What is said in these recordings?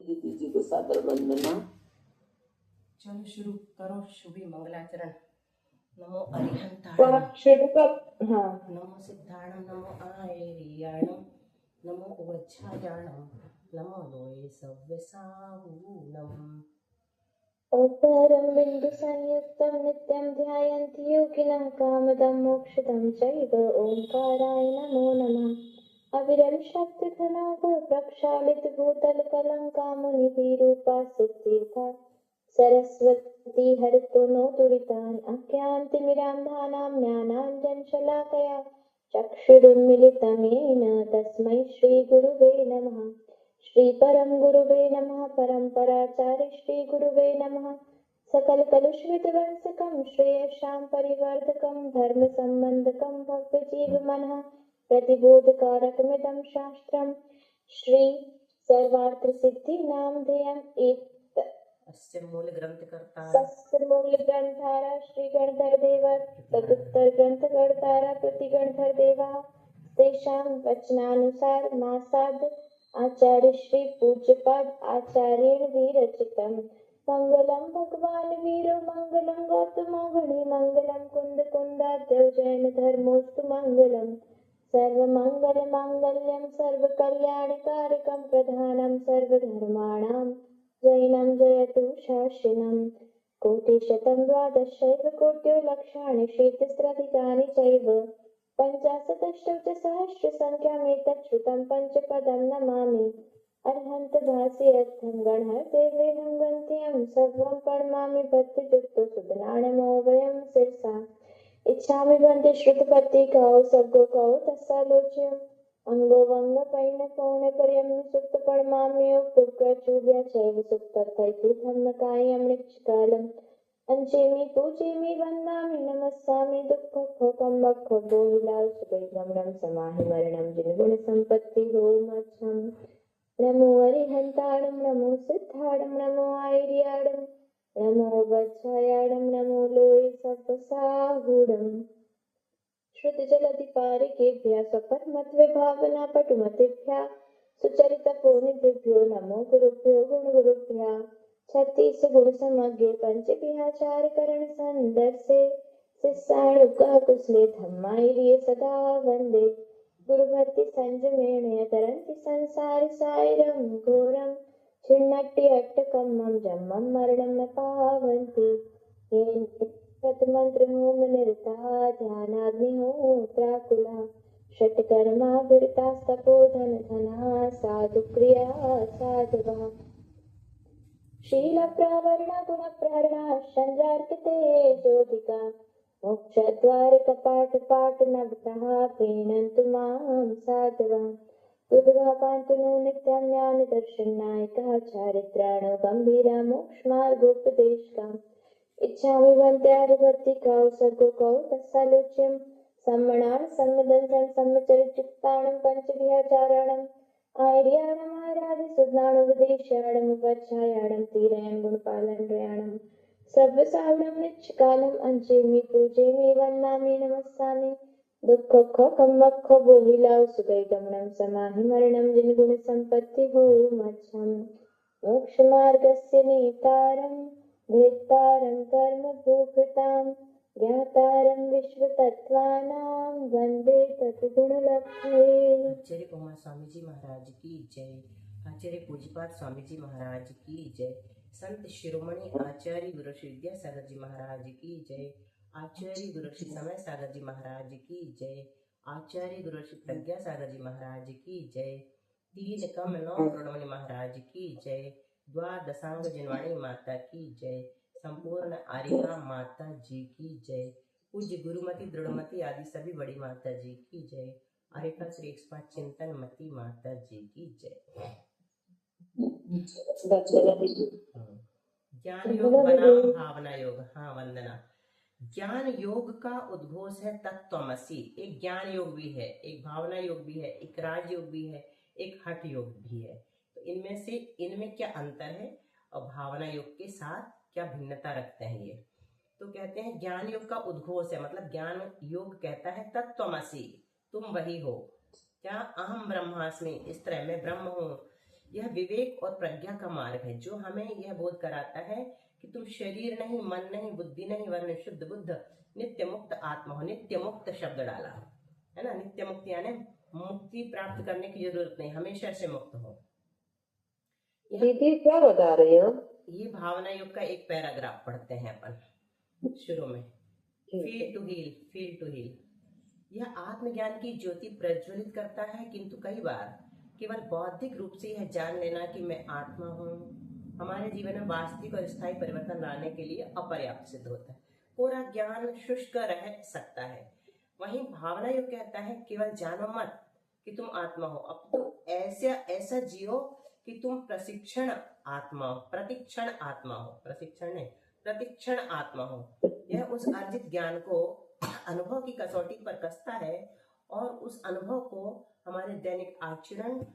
दीदी जी को सादर वंदना। चलो शुरू करो शुभी मंगलाचरण। नमो अरिहंताणं, हाँ, नमो सिद्धाणं, नमो आयर्याणं, नमो उवज्झायाणं, नमो लोये सव्यसाहूणम्। ओंकारं बिन्दुसंयुक्तं नित्यं ध्यायन्ति योगिनः कामदं मोक्षदं चैव ओंकाराय नमो नमः। अविरलशब्दघनाभ प्रक्षालितभूतलकलङ्कामुनिभिरूपा सरस्वती हरितो नो दुरितान् अज्ञानतिमिरान्धानां ज्ञानाञ्जनशलाकया चक्षुरुन्मिलितं येन तस्मै श्रीगुरुवे नमः। श्री परम गुरुवे नमः। परम्पराचार्य श्री गुरुवे नमः। सकल कलुषविध्वंसकं श्रेयशां परिवर्धकं धर्म संबंधकं भव्य जीव मनः प्रतिबोधकारकमिदं शास्त्रम् श्री सर्वार्थ सिद्धि नामधेयम् अस्य मूल ग्रंथकर्ता मूल ग्रंथारा श्री गणधर देवा तदुत्तर ग्रंथ गणतारा प्रति गणधर देवा तेषां वचनानुसार मासाद आचार्य श्री पूज्यपाद आचार्येण विरचितम्। मंगलम भगवान वीरो मंगलम गौतमो गणे मंगलम कुंद कुंदाद्यौ जैन धर्मोस्तु मंगलम सर्वमंगल मांगल्यं सर्वकल्याणकारकं प्रधानं सर्वधर्माणां जैनं जयतु शासनम्। कोटिशतं द्वादशैव कोट्यो लक्षाणि शीतस्रधिकानि चैव पञ्चाशदष्टौ च सहस्रसङ्ख्यामेतत् श्रुतं पञ्चपदं नमामि। अर्हन्तभासि अर्थं गणहर्देवेनं गन्त्यं सर्वं प्रणमामि भक्तियुक्तो सुधनाणमोभयं शिरसा इच्छामि वन्दे श्रुतपति कौ सर्गो कौ तस्सालोच्यम् अंगो वंग पैन पौने पर्यम्य सुक्त प्रणमाम्यो पुत्रचूर्या चैव सुक्तर्थैति धम्मकायं निश्चिकालम् अंचेमि पूजेमि वन्दामि नमस्सामि दुःखं मखो विलास सुगैरमणं समाहि मरणं जिनगुण संपत्ति होमच्छम्। नमो अरिहन्ताणं नमो सिद्धाणं नमो आयर्याणं नमो वज्झायाणं नमो लोये सव्यसाहूणम्। श्रुतजलधिपारिकेभ्यः स्वपरमत्विभावना पटुमतिभ्यः सुचरितपोनिभ्यो नमो गुरुभ्यो गुणगुरुभ्यः। 36 गुण समग्रे पंचविहाचारकरण संदर्शे शिष्याणुगः कुशले धम्मायर्ये सदा वन्दे गुरुभक्ति संयमेण तरन्ति संसारि साइरं घोरं छिन्नट्टि अट्टकम्मं जम्मं मरणं न पावन्ति। मंत्रहोम निरता ध्यानाग्निहोत्राकुला षट्कर्मा विरतास्तपोधन धना साधु क्रिया साधवः शीलप्रावरणा गुणप्रारणा चन्द्रार्किते ज्योतिका मोक्षद्वार कपाट पाट नवतः प्रीणन्तु मां साधवः। दुर्गा पान्तु नो नित्यं ज्ञान दर्शनायकः चारित्राणो गम्भीरा मोक्षमार्गोपदेशकः इच्छामि वन्द्यारिवर्तिकौ सर्गो कौ तस्सालोच्यम् सम्मणान् सम्मदन्तं सम्मचरिचित्ताणं पञ्चविहाचाराणम् आयर्याणम् आराध्यसुज्ञानोपदेशाणम् उपध्यायाणम् तीरयन् गुणपालनरयाणम् सर्वसावणं निश्चकालम् अंचेमि पूजेमि वन्दामि नमस्सामि दुःखं मखो बोहिलाउ सुगैगमनं समाहि मरणं जिनगुण संपत्ति होमच्छम्। मोक्षमार्गस्य नेतारम् भेत्तारं कर्म भूभृतां ज्ञातारं विश्वतत्त्वानां वन्दे तद्गुणलब्धये। आचार्य उमा स्वामी जी महाराज की जय। आचार्य पूज्यपाद स्वामी जी महाराज की जय। संत शिरोमणि आचार्य गुरु श्री विद्यासागर जी महाराज की जय। आचार्य गुरु श्री समय सागर जी महाराज की जय। आचार्य गुरु श्री प्रज्ञा सागर जी महाराज की जय। तीन कमल करुणमणि महाराज की जय। द्वादशांग जिनवाणी माता की जय। संपूर्ण आर्या माता जी की जय। पूज्य गुरुमति दृढ़मति आदि सभी बड़ी माता जी की जय। अरेखा श्री एक्सपर्ट चिंतन मती माता जी की जय। ज्ञान योग बनाम भावना योग। हाँ वंदना। ज्ञान योग का उद्घोष है तत्त्वमसि। एक ज्ञान योग भी है, एक भावना योग भी है, एक राज योग भी है, एक हठ योग भी है। तो इनमें क्या अंतर है और भावना योग के साथ क्या भिन्नता रखते हैं ये। तो कहते हैं ज्ञान योग का उद्घोष है, मतलब ज्ञान योग कहता है तत्त्वमसि, तुम वही हो। क्या अहम ब्रह्मास्मि, इस तरह मैं ब्रह्म हूँ, यह विवेक और प्रज्ञा का मार्ग है जो हमें यह बोध कराता है कि तुम शरीर नहीं, मन नहीं, बुद्धि नहीं, वरन शुद्ध बुद्ध नित्य मुक्त आत्मा हो। नित्य मुक्त शब्द डाला है ना, नित्य मुक्त यानी मुक्ति प्राप्त करने की जरूरत नहीं, हमेशा से मुक्त हो। दीदी क्या बता रही हो? ये भावना योग का एक पैराग्राफ पढ़ते हैं अपन शुरू में। Feel to heal, feel to heal. यह आत्मज्ञान की ज्योति प्रज्वलित करता है, किंतु कई बार केवल बौद्धिक रूप से यह जान लेना कि मैं आत्मा हूँ हमारे जीवन में वास्तविक और स्थायी परिवर्तन लाने के लिए अपर्याप्त सिद्ध होता है। पूरा ज्ञान शुष्क रह सकता है। वहीं भावना योग कहता है केवल जानो मत कि तुम आत्मा हो, अब तो ऐसा जियो कि तुम प्रशिक्षण आत्मा हो, प्रतिक्षण आत्मा हो, प्रशिक्षण नहीं, प्रतिक्षण आत्मा हो। यह उस अर्जित ज्ञान को अनुभव की कसौटी पर कसता है और उस अनुभव को हमारे दैनिक आचरण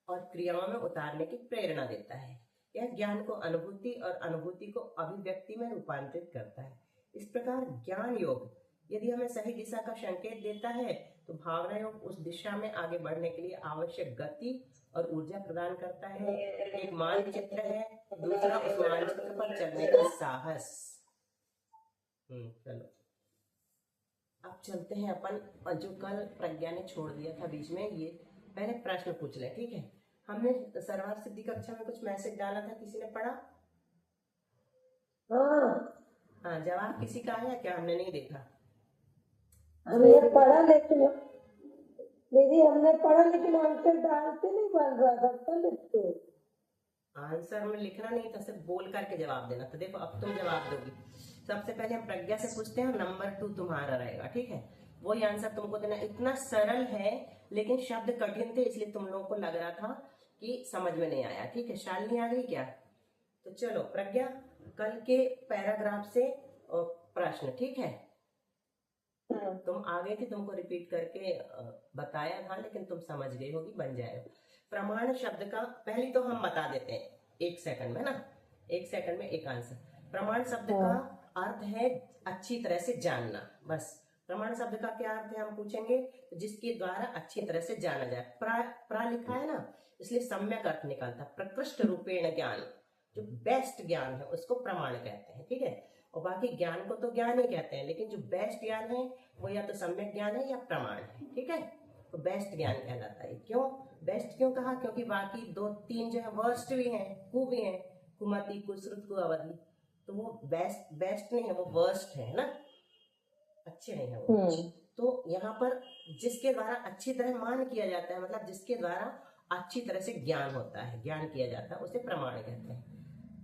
और क्रियाओं में उतारने की प्रेरणा देता है। यह ज्ञान को अनुभूति और अनुभूति को अभिव्यक्ति में रूपांतरित करता है। इस प्रकार ज्ञान योग यदि हमें सही दिशा का संकेत देता है तो भावना योग उस दिशा में आगे बढ़ने के लिए आवश्यक गति और ऊर्जा प्रदान करता है। एक मानचित्र है, दूसरा उस मानचित्र पर चलने का साहस। चलो अब चलते हैं अपन, जो कल प्रज्ञा ने छोड़ दिया था बीच में, ये पहले प्रश्न पूछ ले, ठीक है। हमने सर्वार्थ सिद्धि कक्षा में कुछ मैसेज डाला था, किसी ने पढ़ा? हाँ, जवाब किसी का आया क्या? हमने नहीं देखा। हमने पढ़ा लेकिन दीदी हमने पढ़ा लेकिन आंसर डालते नहीं बन रहा था, तो लिखते आंसर में लिखना नहीं था, सिर्फ बोल करके जवाब देना। तो देखो अब तुम जवाब दोगी। सबसे पहले हम प्रज्ञा से पूछते हैं, नंबर 2 तुम्हारा रहेगा, ठीक है। वही आंसर तुमको देना। इतना सरल है लेकिन शब्द कठिन थे, इसलिए तुम लोगों को लग रहा था कि समझ में नहीं आया, ठीक है। शालिनी आ गई क्या? तो चलो प्रज्ञा, कल के पैराग्राफ से प्रश्न, ठीक है। तुम आ गई थी, तुमको रिपीट करके बताया था, लेकिन तुम समझ गई होगी, बन जाएगा। प्रमाण शब्द का पहले तो हम बता देते हैं 1 सेकंड में ना, 1 सेकंड में एक आंसर। प्रमाण शब्द का अर्थ है अच्छी तरह से जानना, बस। प्रमाण शब्द का क्या अर्थ है हम पूछेंगे, तो जिसके द्वारा अच्छी तरह से जाना जाए। प्रा लिखा है ना, इसलिए सम्यक अर्थ निकलता। प्रकृष्ट रूपेण ज्ञान, जो बेस्ट ज्ञान है उसको प्रमाण कहते हैं, ठीक है। और बाकी ज्ञान को तो ज्ञान ही कहते हैं, लेकिन जो बेस्ट ज्ञान है वो या तो सम्यक ज्ञान है या प्रमाण है, ठीक है। तो बेस्ट ज्ञान कहलाता है। क्यों बेस्ट क्यों कहा? क्योंकि बाकी 2-3 जो है वर्स्ट भी हैं, कु भी हैं, कुमति, कुश्रुत, कुअवधि, तो वो बेस्ट नहीं है, वो वर्स्ट है ना, अच्छे नहीं है वो। तो यहाँ पर जिसके द्वारा अच्छी तरह मान किया जाता है, मतलब जिसके द्वारा अच्छी तरह से ज्ञान होता है, ज्ञान किया जाता है, उसे प्रमाण कहते हैं।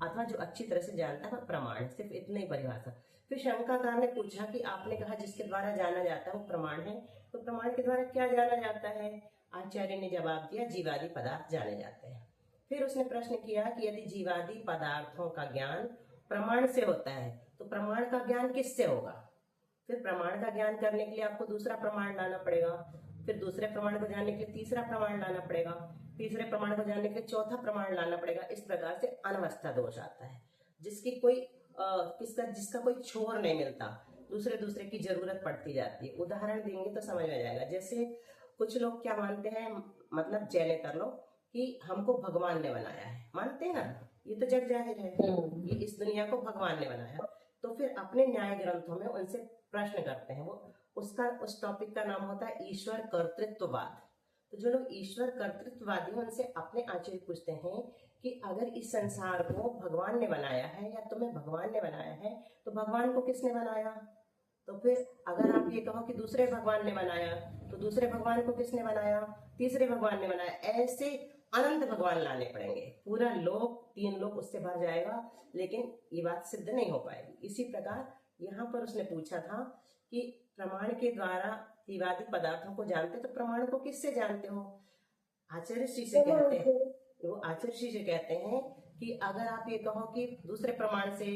अथवा जो अच्छी तरह से जानता है वह प्रमाण। सिर्फ इतनी ही परिभाषा। फिर शंकाकार ने पूछा कि आपने कहा जिसके द्वारा जाना जाता है वो प्रमाण है, तो प्रमाण के द्वारा क्या जाना जाता है? आचार्य ने जवाब दिया, जीवादि पदार्थ जाने जाते हैं। फिर उसने प्रश्न किया कि यदि जीवादि पदार्थों का ज्ञान प्रमाण से होता है तो प्रमाण का ज्ञान किससे होगा? फिर प्रमाण का ज्ञान करने के लिए आपको दूसरा प्रमाण लाना पड़ेगा, फिर दूसरे प्रमाण को जानने के लिए तीसरा प्रमाण लाना पड़ेगा, तीसरे प्रमाण को जानने के लिए चौथा प्रमाण लाना पड़ेगा। इस प्रकार से अनवस्था दोष आता है, जिसका कोई छोर नहीं मिलता, दूसरे की जरूरत पड़ती जाती है। उदाहरण देंगे तो समझ में जाएगा। जैसे कुछ लोग क्या मानते हैं, मतलब जैने कर लो कि हमको भगवान ने बनाया है, मानते हैं ना, ये तो जग जाहिर है, ये इस दुनिया को भगवान ने बनाया। तो फिर अपने न्याय ग्रंथों में उनसे प्रश्न करते हैं, उस टॉपिक का नाम होता है ईश्वर कर्तृत्ववाद। तो जो लोग ईश्वर कर्तृत्ववादी हैं उनसे अपने आचार्य पूछते हैं कि अगर इस संसार को भगवान ने बनाया है या तुम्हें भगवान ने बनाया है तो भगवान को किसने बनाया? तो फिर अगर आप ये कहो कि दूसरे भगवान ने बनाया तो दूसरे भगवान को किसने बनाया? तीसरे भगवान ने बनाया। ऐसे अनंत भगवान लाने पड़ेंगे, पूरा लोक 3 लोक उससे भर जाएगा, लेकिन ये बात सिद्ध नहीं हो पाएगी। इसी प्रकार यहाँ पर उसने पूछा था कि प्रमाण के द्वारा जीवादि पदार्थों को जानते, तो प्रमाण को किससे जानते हो? आचार्य श्री से कहते हैं। वो आचार्य श्री से कहते हैं कि अगर आप ये कहो कि दूसरे प्रमाण से,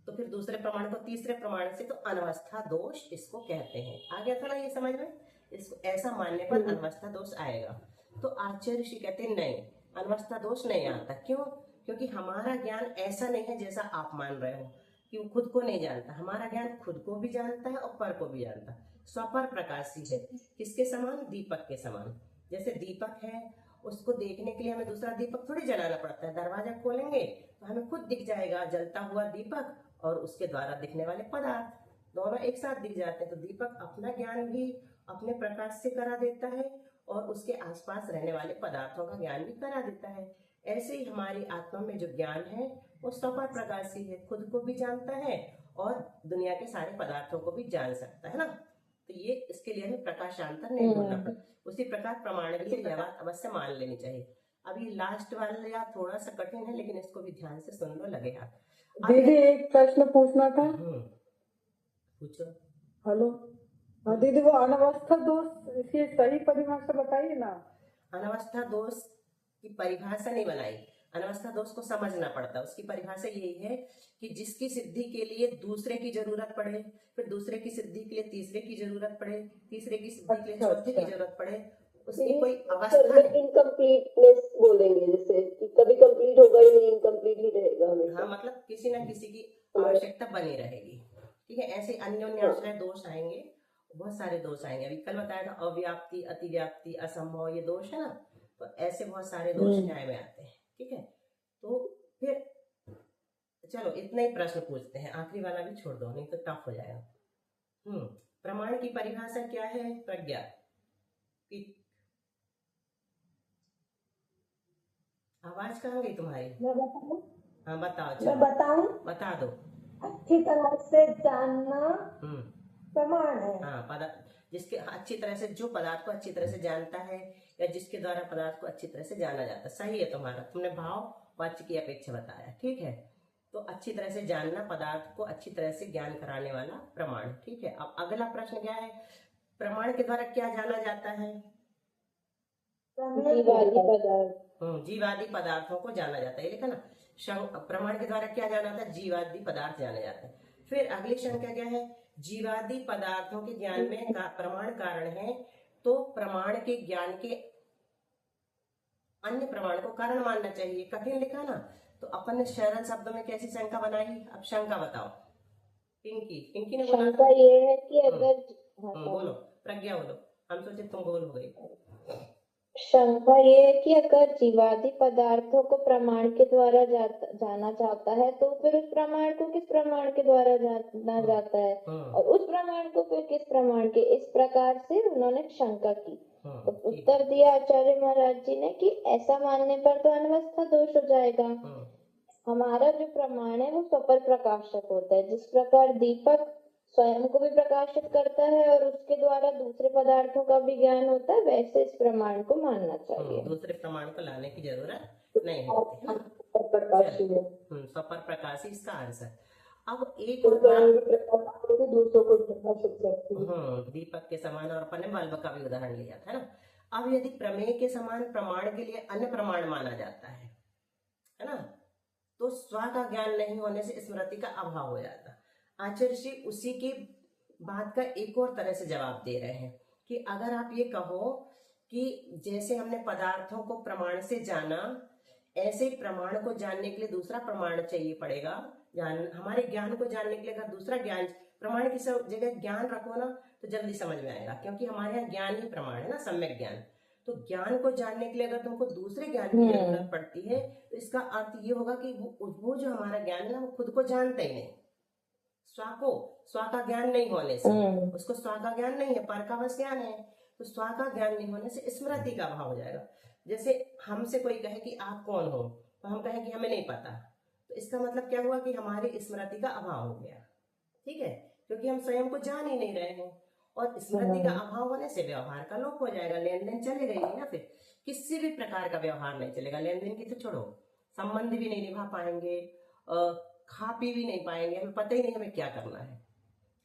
तो फिर दूसरे प्रमाण को तीसरे प्रमाण से, तो अनवस्था दोष इसको कहते हैं। आ गया था ना ये समझ में? इसको ऐसा मानने पर अनवस्था दोष आएगा। तो आचार्य श्री कहते हैं नहीं, अनवस्था दोष नहीं आता। क्यों? क्योंकि हमारा ज्ञान ऐसा नहीं है जैसा आप मान रहे हो कि वो खुद को नहीं जानता। हमारा ज्ञान खुद को भी जानता है और पर को भी जानता है। स्वपर प्रकाशी है, किसके समान? दीपक के समान। जैसे दीपक है उसको देखने के लिए हमें दूसरा दीपक थोड़ी जलाना पड़ता है। दरवाजा खोलेंगे तो हमें खुद दिख जाएगा जलता हुआ दीपक और उसके द्वारा दिखने वाले पदार्थ, दोनों एक साथ दिख जाते हैं। तो दीपक अपना ज्ञान भी अपने प्रकाश से करा देता है और उसके आसपास रहने वाले पदार्थों का ज्ञान भी करा देता है। ऐसे ही हमारी आत्मा में जो ज्ञान है वो स्वपर प्रकाशी है, खुद को भी जानता है और दुनिया के सारे पदार्थों को भी जान सकता है ना। तो ये इसके लिए हमें प्रकाशांतर नहीं ढूंढना पड़ता। उसी प्रकार प्रमाण के लिए यह बात अवश्य मान लेनी चाहिए। अब ये लास्ट वाला थोड़ा सा कठिन है, लेकिन इसको भी ध्यान से सुन लो, लगेगा। दीदी एक प्रश्न पूछना था। पूछो। हेलो। हाँ दीदी, वो अनवस्था दोष इसकी सही परिभाषा बताइए ना। अनवस्था दोष की परिभाषा नहीं बनाई, अनवस्था दोष को समझना पड़ता है। उसकी परिभाषा यही है कि जिसकी सिद्धि के लिए दूसरे की जरूरत पड़े, फिर दूसरे की सिद्धि के लिए तीसरे की जरूरत पड़े, तीसरे की सिद्धि के लिए चौथे की जरूरत पड़े, उसकी कोई अवस्था नहीं। इनकम्प्लीटनेस बोलेंगे, जैसे कि कभी कंप्लीट होगा ही नहीं, इनकम्प्लीट ही रहेगा हमेशा। हाँ, मतलब किसी न किसी की आवश्यकता बनी रहेगी। ठीक है, ऐसे अन्योन्याश्रय दोष आएंगे, बहुत सारे दोष आएंगे। अभी कल बताया था अव्याप्ति, अतिव्याप्ति, असंभव, ये दोष है ना। तो ऐसे बहुत सारे दोष न्याय में आते हैं। ठीक है, तो फिर चलो इतना ही प्रश्न पूछते हैं, आखिरी वाला भी छोड़ दो नहीं तो टफ हो जाएगा। प्रमाण की परिभाषा क्या है प्रज्ञा की? आवाज कहाँ गई तुम्हारी? मैं बताऊं? हाँ बताओ, मैं चलो बताऊं? बता दो। अच्छी तरह से जानना प्रमाण है। हाँ, जिसके अच्छी तरह से, जो पदार्थ को अच्छी तरह से जानता है या जिसके द्वारा पदार्थ को अच्छी तरह से जाना जाता है। सही है तुम्हारा, तुमने भाव वाच्य की अपेक्षा बताया। ठीक है, तो अच्छी तरह से जानना, पदार्थ को अच्छी तरह से ज्ञान कराने वाला प्रमाण। ठीक है, अब अगला प्रश्न क्या है? प्रमाण के द्वारा क्या जाना जाता है? जीवादि पदार्थ। जीवादि पदार्थों को जाना जाता है, लिखा ना। प्रमाण के द्वारा क्या जाना जाता है? जीवादि पदार्थ जाना जाता है। फिर अगली शंका क्या है? जीवादि पदार्थों के ज्ञान में प्रमाण कारण है, तो प्रमाण के ज्ञान के अन्य प्रमाण को कारण मानना चाहिए। कठिन लिखा ना, तो अपन ने सरल शब्दों में कैसी शंका बनाई? अब शंका बताओ। पिंकी ने बोला शंका ये है कि अगर बोलो, प्रज्ञा बोलो, हम सोचे तुम गोल हो गई। शंका ये है कि अगर जीवादि पदार्थों को प्रमाण के द्वारा जाना चाहता है, तो फिर उस प्रमाण को किस प्रमाण के द्वारा जाना जाता है, और उस प्रमाण को फिर किस प्रमाण के? इस प्रकार से उन्होंने शंका की। तो उत्तर दिया आचार्य महाराज जी ने कि ऐसा मानने पर तो अनवस्था दोष हो जाएगा। हमारा जो प्रमाण है वो स्वपर प्रकाशक होता है। जिस प्रकार दीपक स्वयं को भी प्रकाशित करता है और उसके द्वारा दूसरे पदार्थों का भी ज्ञान होता है, वैसे इस प्रमाण को मानना चाहिए। दूसरे प्रमाण को लाने की जरूरत नहीं होती। स्वपर प्रकाशी इसका आंसर। अब एक दीपक के समान, और अपन ने बल्ब का भी उदाहरण लिया था ना। अब यदि प्रमेय के समान प्रमाण के लिए अन्य प्रमाण माना जाता है ना, तो स्व का ज्ञान नहीं होने से स्मृति का अभाव हो जाता। आचार्य श्री उसी की बात का एक और तरह से जवाब दे रहे हैं कि अगर आप ये कहो कि जैसे हमने पदार्थों को प्रमाण से जाना, ऐसे ही प्रमाण को जानने के लिए दूसरा प्रमाण चाहिए पड़ेगा। हमारे ज्ञान को जानने के लिए अगर दूसरा ज्ञान, प्रमाण की सब जगह ज्ञान रखो ना तो जल्दी समझ में आएगा, क्योंकि हमारे यहाँ ज्ञान ही प्रमाण है ना, सम्यक ज्ञान। तो ज्ञान को जानने के लिए अगर तुमको दूसरे ज्ञान की जरूरत पड़ती है, तो इसका अर्थ ये होगा कि वो जो हमारा ज्ञान है ना, वो खुद को जानते ही नहीं। स्व का ज्ञान नहीं होने से, उसको स्व का ज्ञान नहीं है, पर का बस ज्ञान है। तो स्व का ज्ञान नहीं होने से स्मृति का अभाव हो जाएगा। जैसे हमसे कोई कहे कि आप कौन हो, तो हम कहें कि हमें नहीं पता, तो इसका मतलब क्या हुआ कि हमारी स्मृति का अभाव हो गया। ठीक है, क्योंकि हम स्वयं को जान ही नहीं रहे हैं, और स्मृति का अभाव होने से व्यवहार का लोप हो जाएगा, लेन देन चलेगा ही नहीं ना। फिर किसी भी प्रकार का व्यवहार नहीं चलेगा, लेन देन की तो छोड़ो, संबंध भी नहीं निभा पाएंगे, खा पी भी नहीं पाएंगे, हमें पता ही नहीं हमें क्या करना है,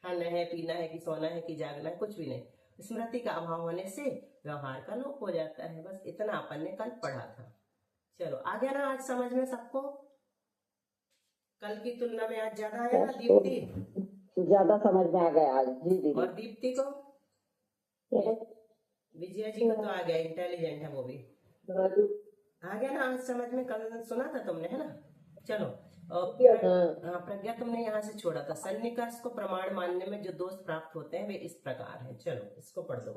खाना है, पीना है कि सोना है कि जागना है, कुछ भी नहीं। स्मृति का अभाव होने से व्यवहार का लोप हो जाता है। बस इतना अपन ने कल पढ़ा था। चलो आ गया ना आज समझ में सबको? कल की तुलना में आज ज्यादा आया ना दीप्ति? ज्यादा समझ में आ गया आज जी दीदी। और दीप्ति को, विजया जी को तो आ गया, इंटेलिजेंट है वो भी, आ गया ना आज समझ में? कल सुना था तुमने, है ना? चलो प्रज्ञा तुमने यहाँ से छोड़ा था, सन्निकर्ष को प्रमाण मानने में जो दोष प्राप्त होते हैं वे इस प्रकार है। चलो इसको पढ़ दो।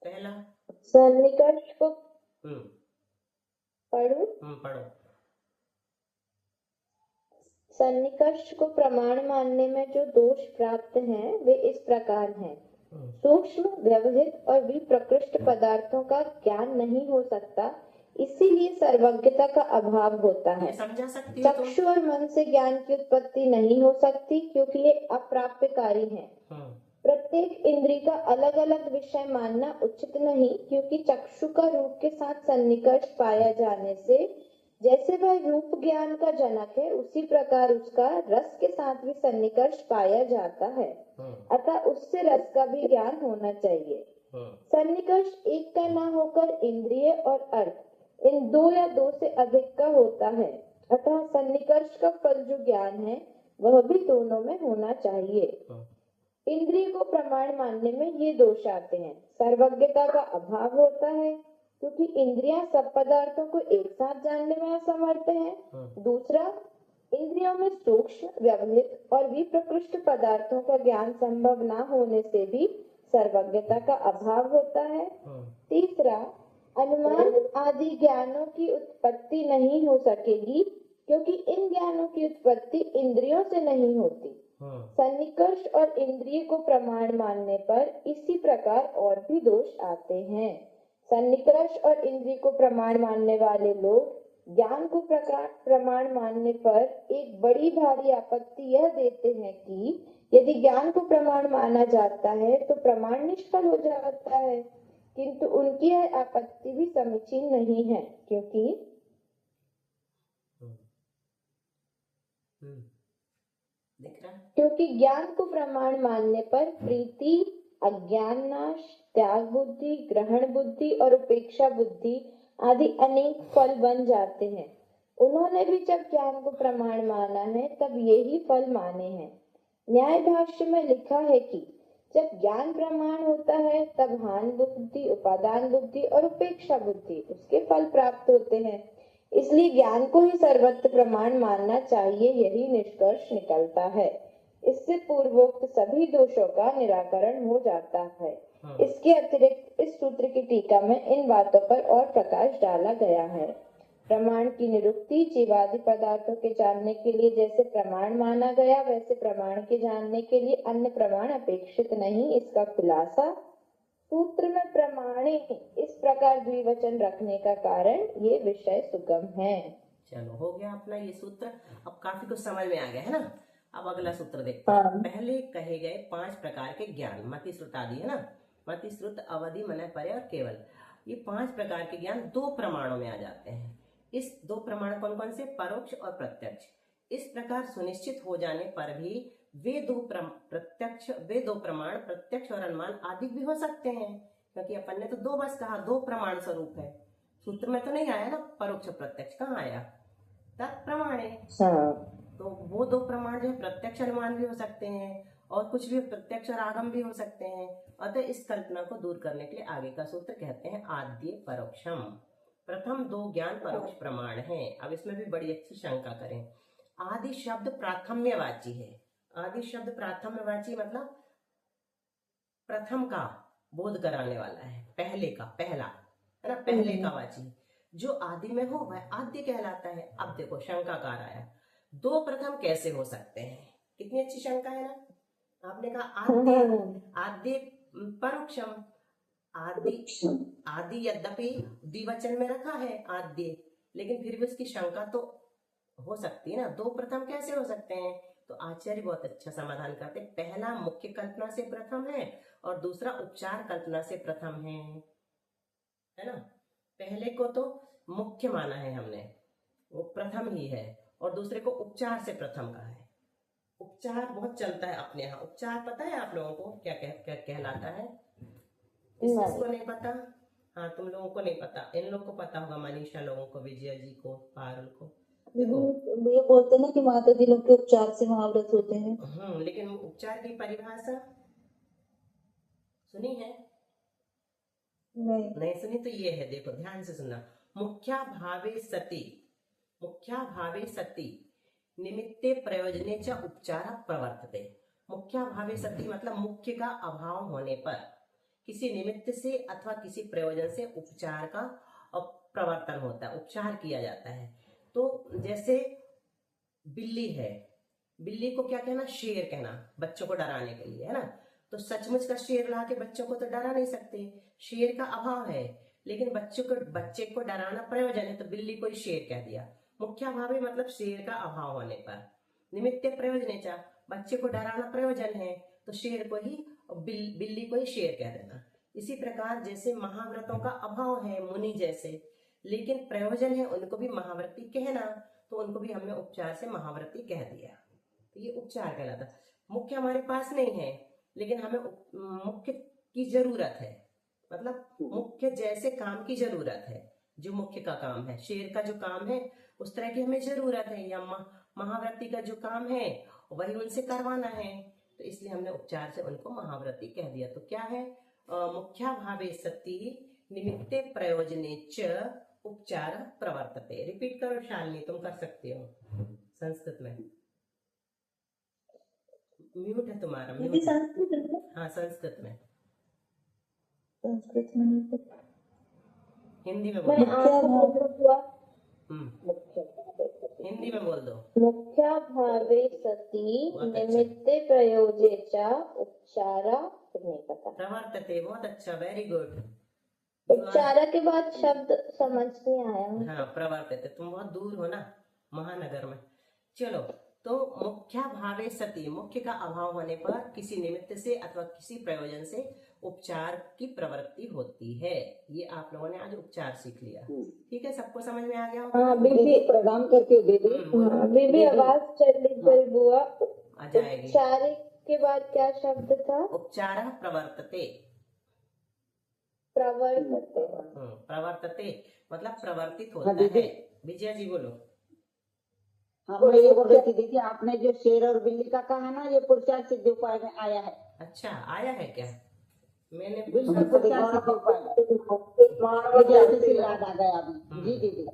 पहला सन्निकर्ष को हम्म पढ़ूं। पढ़ो। सन्निकर्ष को प्रमाण मानने में जो दोष प्राप्त हैं वे इस प्रकार हैं। सूक्ष्म, व्यवहित और विप्रकृष्ट पदार्थों का ज्ञान नहीं हो सकता, इसीलिए सर्वज्ञता का अभाव होता है। ये समझा सकती हो तुम? चक्षु और मन से ज्ञान की उत्पत्ति नहीं हो सकती क्योंकि ये अप्राप्यकारी हैं। प्रत्येक इंद्रिय का अलग अलग विषय मानना उचित नहीं, क्योंकि चक्षु का रूप के साथ सन्निकर्ष पाया जाने से जैसे वह रूप ज्ञान का जनक है, उसी प्रकार उसका रस के साथ भी सन्निकर्ष पाया जाता है। अतः उससे रस का भी ज्ञान होना चाहिए। सन्निकर्ष एक का न होकर इंद्रिय और अर्थ इन दो या दो से अधिक का होता है। अतः सन्निकर्ष का फल जो ज्ञान है वह भी दोनों में होना चाहिए। इंद्रिय को प्रमाण मानने में ये दोष आते हैं। सर्वज्ञता का अभाव होता है क्योंकि इंद्रियां सब पदार्थों को एक साथ जानने में असमर्थ हैं। दूसरा, इंद्रियों में सूक्ष्म, व्यवहित और विप्रकृष्ट पदार्थों का ज्ञान संभव न होने से भी सर्वज्ञता का अभाव होता है। तीसरा, अनुमान आदि ज्ञानों की उत्पत्ति नहीं हो सकेगी क्योंकि इन ज्ञानों की उत्पत्ति इंद्रियों से नहीं होती। सन्निकर्ष और इंद्रिय को प्रमाण मानने पर इसी प्रकार और भी दोष आते हैं। सन्निकर्ष और इंद्रिय को प्रमाण मानने वाले लोग ज्ञान को प्रमाण मानने पर एक बड़ी भारी आपत्ति यह देते हैं कि यदि ज्ञान को प्रमाण माना जाता है तो प्रमाण निष्फल हो जाता है, किंतु उनकी यह आपत्ति भी समीचीन नहीं है, क्योंकि ज्ञान को प्रमाण मानने पर प्रीति, अज्ञान नाश, त्याग बुद्धि, ग्रहण बुद्धि और उपेक्षा बुद्धि आदि अनेक फल बन जाते हैं। उन्होंने भी जब ज्ञान को प्रमाण माना है तब यही फल माने हैं। न्याय भाष्य में लिखा है कि जब ज्ञान प्रमाण होता है तब हान बुद्धि, उपादान बुद्धि और उपेक्षा बुद्धि उसके फल प्राप्त होते हैं। इसलिए ज्ञान को ही सर्वत्र प्रमाण मानना चाहिए, यही निष्कर्ष निकलता है। इससे पूर्वोक्त सभी दोषों का निराकरण हो जाता है। इसके अतिरिक्त इस सूत्र की टीका में इन बातों पर और प्रकाश डाला गया है। प्रमाण की निरुक्ति जीवादि पदार्थों के जानने के लिए जैसे प्रमाण माना गया, वैसे प्रमाण के जानने के लिए अन्य प्रमाण अपेक्षित नहीं। इसका खुलासा सूत्र में प्रमाणे इस प्रकार द्विवचन रखने का कारण ये विषय सुगम है। चलो, हो गया अपना ये सूत्र। अब काफी कुछ समझ में आ गया है ना। अब अगला सूत्र देखते हैं। पहले कहे गए 5 प्रकार के ज्ञान, मति, श्रुत आदि है ना। मति, श्रुत, अवधि, मनय, पर्य और केवल, ये 5 प्रकार के ज्ञान 2 प्रमाणों में आ जाते हैं। इस 2 प्रमाण कौन कौन से? परोक्ष और प्रत्यक्ष। इस प्रकार सुनिश्चित हो जाने पर भी वे दो प्रमाण प्रत्यक्ष और अनुमान आदि भी हो सकते हैं, क्योंकि अपन ने तो 2 बस कहा, 2 प्रमाण स्वरूप है। सूत्र में तो नहीं आया ना परोक्ष प्रत्यक्ष, कहाँ आया? तत्प्रमाण है। तो वो 2 प्रमाण जो है प्रत्यक्ष अनुमान भी हो सकते हैं और कुछ भी प्रत्यक्ष और आगम भी हो सकते हैं। अतः इस कल्पना को दूर करने के लिए आगे का सूत्र कहते हैं आद्य परोक्षम। प्रथम 2 ज्ञान परोक्ष प्रमाण हैं। अब इसमें भी बड़ी अच्छी शंका करें। आदि शब्द प्राथम्यवाची है। आदि शब्द प्राथम्यवाची मतलब प्रथम का बोध कराने वाला है, पहले का, पहला है ना, पहले का वाची। जो आदि में हो वह आद्य कहलाता है। अब देखो शंकाकार आया, 2 प्रथम कैसे हो सकते हैं? कितनी अच्छी शंका है ना। आपने कहा आद्य परोक्षम, आदि यद्यपि द्विवचन में रखा है आद्य, लेकिन फिर भी उसकी शंका तो हो सकती है ना, 2 प्रथम कैसे हो सकते हैं? तो आचार्य बहुत अच्छा समाधान करते हैं। पहला मुख्य कल्पना से प्रथम है और दूसरा उपचार कल्पना से प्रथम है ना। पहले को तो मुख्य माना है हमने, वो प्रथम ही है, और दूसरे को उपचार से प्रथम का है। उपचार बहुत चलता है अपने यहाँ। उपचार पता है आप लोगों को क्या कहलाता है? किसको नहीं पता? हाँ, तुम लोगों को नहीं पता, इन लोगों को पता होगा, मनीषा लोगों को, विजय जी को, पारुल को। ये बोलते हैं ना कि माता जी लोग के उपचार से महाव्रत होते हैं। लेकिन उपचार की परिभाषा सुनी है? नहीं सुनी तो ये है, देखो ध्यान से सुनना। मुख्या भावे सति निमित्ते प्रयोजने च उपचार प्रवर्तते। मुख्या भावे सति मतलब मुख्य का अभाव होने पर किसी निमित्त से अथवा किसी प्रयोजन से उपचार का प्रवर्तन होता है, उपचार किया जाता है। तो जैसे बिल्ली है, बिल्ली को क्या कहना, शेर कहना, बच्चों को डराने के लिए, है ना। तो सचमुच का शेर ला के बच्चों को तो डरा नहीं सकते, शेर का अभाव है, लेकिन बच्चे को डराना प्रयोजन है, तो बिल्ली को ही शेर कह दिया। मुख्याभावे मतलब शेर का अभाव होने पर, निमित्त प्रयोजनेचा, बच्चे को डराना प्रयोजन है, तो शेर को ही बिल्ली को ही शेर कह देना। इसी प्रकार जैसे महाव्रतों का अभाव है मुनि जैसे, लेकिन प्रयोजन है उनको भी महाव्रती कहना, तो उनको भी हमने उपचार से महाव्रती कह दिया, तो ये उपचार कहलाता। मुख्य हमारे पास नहीं है, लेकिन हमें मुख्य की जरूरत है, मतलब मुख्य जैसे काम की जरूरत है, जो मुख्य का काम है, शेर का जो काम है उस तरह की हमें जरूरत है, या महाव्रती का जो काम है वही उनसे करवाना है, तो इसलिए हमने उपचार से उनको महाव्रती कह दिया। तो क्या है, मुख्याभावे सति निमित्ते प्रयोजने च उपचार प्रवर्तते। रिपीट करो शालिनी, तुम कर सकते हो संस्कृत में। म्यूट है तुम्हारा, म्यूट। संस्कृत में, हाँ संस्कृत में, संस्कृत में नहीं पता। हिंदी में मैंने बोलो। आपको हुआ हिंदी में बोल दो। मुख्याभावे सति बहुत अच्छा। निमित्ते प्रयोजेचा उपचारा, नहीं पता। प्रवर्तते, बहुत अच्छा, वेरी गुड। उपचारा के बाद शब्द समझ नहीं आया। हाँ प्रवर्तते, तुम बहुत दूर हो ना महानगर में। चलो, तो मुख्याभावे सति, मुख्य का अभाव होने पर किसी निमित्त से अथवा किसी प्रयोजन से उपचार की प्रवृत्ति होती है। ये आप लोगों ने आज उपचार सीख लिया, ठीक है, सबको समझ में आ गया होगा? हाँ बीबी, प्रणाम करके दीदी। हाँ बीबी, आवाज चली बुआ। आ जाएगी। उपचार के बाद क्या शब्द था? उपचार प्रवर्तते। प्रवर्तते। प्रवर्तते मतलब प्रवर्तित हाँ, होता दीदी। है। विजया जी बोलो। हाँ मैं ये बोल रही थी दीदी, आपने जो शेर और बिल्ली का कहा ना, ये पुरुषार्थ सिद्ध उपाय में आया है। अच्छा, आया है क्या? मैंने पुरुषार्थ सिद्ध उपाय मुझे अभी से याद आ गया अभी। जी दीदी।